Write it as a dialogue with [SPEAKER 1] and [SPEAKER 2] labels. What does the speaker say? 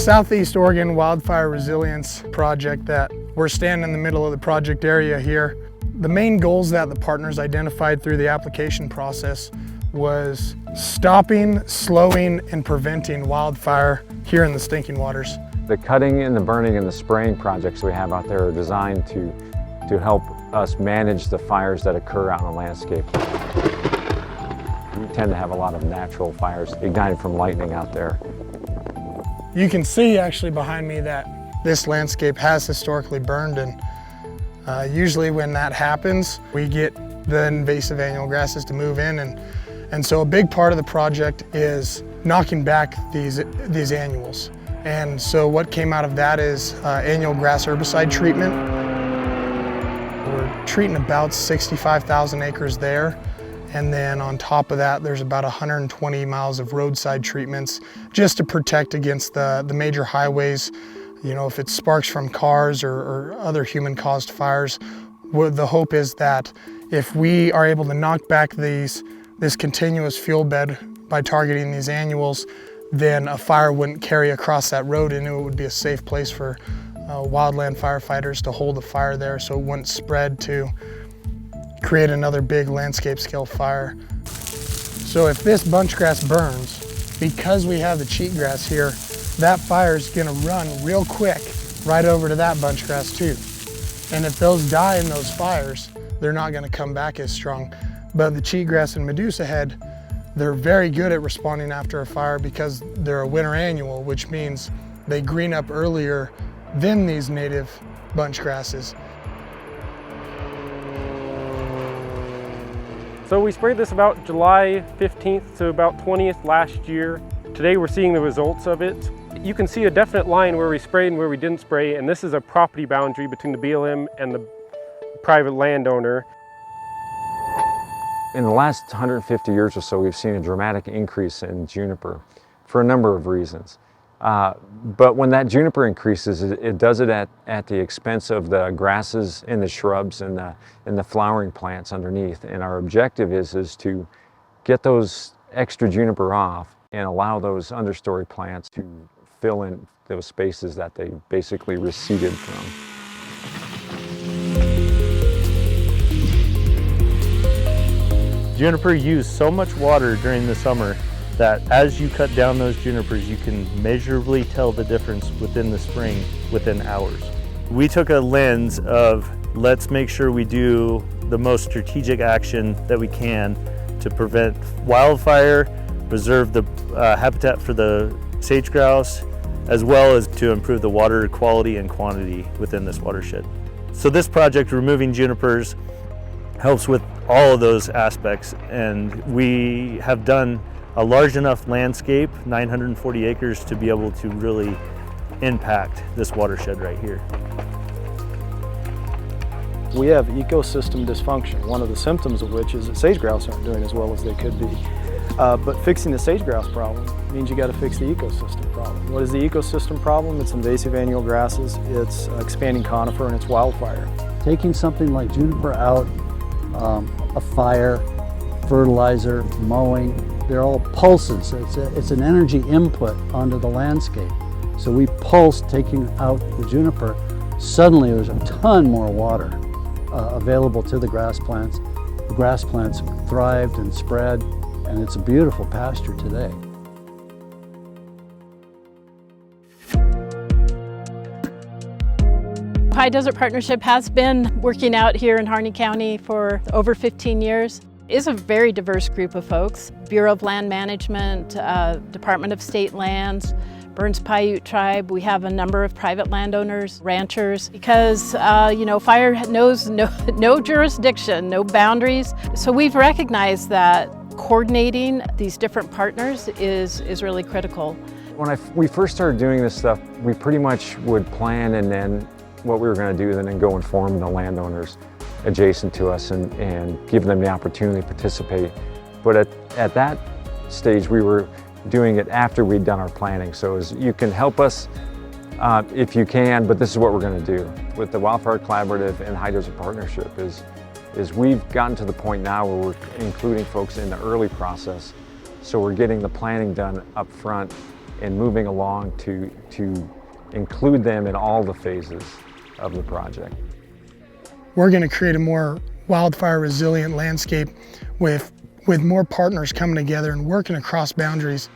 [SPEAKER 1] Southeast Oregon Wildfire Resilience project that we're standing in the middle of the project area here. The main goals that the partners identified through the application process was stopping, slowing, and preventing wildfire here in the Stinking Waters.
[SPEAKER 2] The cutting and the burning and the spraying projects we have out there are designed to help us manage the fires that occur out in the landscape. We tend to have a lot of natural fires ignited from lightning out there.
[SPEAKER 1] You can see actually behind me that this landscape has historically burned, and usually when that happens, we get the invasive annual grasses to move in, and so a big part of the project is knocking back these annuals. And so what came out of that is annual grass herbicide treatment. We're treating about 65,000 acres there. And then on top of that, there's about 120 miles of roadside treatments just to protect against the major highways. You know, if it sparks from cars or other human-caused fires, the hope is that if we are able to knock back this continuous fuel bed by targeting these annuals, then a fire wouldn't carry across that road, and it would be a safe place for wildland firefighters to hold the fire there so it wouldn't spread to create another big landscape scale fire. So if this bunchgrass burns, because we have the cheatgrass here, that fire is gonna run real quick right over to that bunchgrass too. And if those die in those fires, they're not gonna come back as strong. But the cheatgrass and Medusa head, they're very good at responding after a fire because they're a winter annual, which means they green up earlier than these native bunchgrasses.
[SPEAKER 3] So we sprayed this about July 15th to about 20th last year. Today we're seeing the results of it. You can see a definite line where we sprayed and where we didn't spray, and this is a property boundary between the BLM and the private landowner.
[SPEAKER 2] In the last 150 years or so, we've seen a dramatic increase in juniper for a number of reasons. But when that juniper increases, it does it at the expense of the grasses and the shrubs and the flowering plants underneath. And our objective is to get those extra juniper off and allow those understory plants to fill in those spaces that they basically receded from.
[SPEAKER 4] Juniper use so much water during the summer that as you cut down those junipers, you can measurably tell the difference within the spring, within hours. We took a lens of let's make sure we do the most strategic action that we can to prevent wildfire, preserve the habitat for the sage grouse, as well as to improve the water quality and quantity within this watershed. So this project, removing junipers, helps with all of those aspects, and we have done a large enough landscape, 940 acres, to be able to really impact this watershed right here.
[SPEAKER 5] We have ecosystem dysfunction, one of the symptoms of which is that sage grouse aren't doing as well as they could be. But fixing the sage grouse problem means you got to fix the ecosystem problem. What is the ecosystem problem? It's invasive annual grasses, it's expanding conifer, and it's wildfire.
[SPEAKER 6] Taking something like juniper out, a fire, fertilizer, mowing, they're all pulses. It's an energy input onto the landscape. So we pulse taking out the juniper. Suddenly there's a ton more water available to the grass plants. The grass plants thrived and spread, and it's a beautiful pasture today.
[SPEAKER 7] High Desert Partnership has been working out here in Harney County for over 15 years. It's a very diverse group of folks. Bureau of Land Management, Department of State Lands, Burns Paiute Tribe. We have a number of private landowners, ranchers, because you know, fire knows no jurisdiction, no boundaries. So we've recognized that coordinating these different partners is really critical.
[SPEAKER 2] When we first started doing this stuff, we pretty much would plan and then what we were going to do, and then go inform the landowners adjacent to us and give them the opportunity to participate. But at that stage, we were doing it after we'd done our planning. So you can help us if you can, but this is what we're going to do. With the Wildfire Collaborative and High Desert Partnership is we've gotten to the point now where we're including folks in the early process. So we're getting the planning done up front and moving along to include them in all the phases of the project.
[SPEAKER 1] We're going to create a more wildfire resilient landscape with more partners coming together and working across boundaries.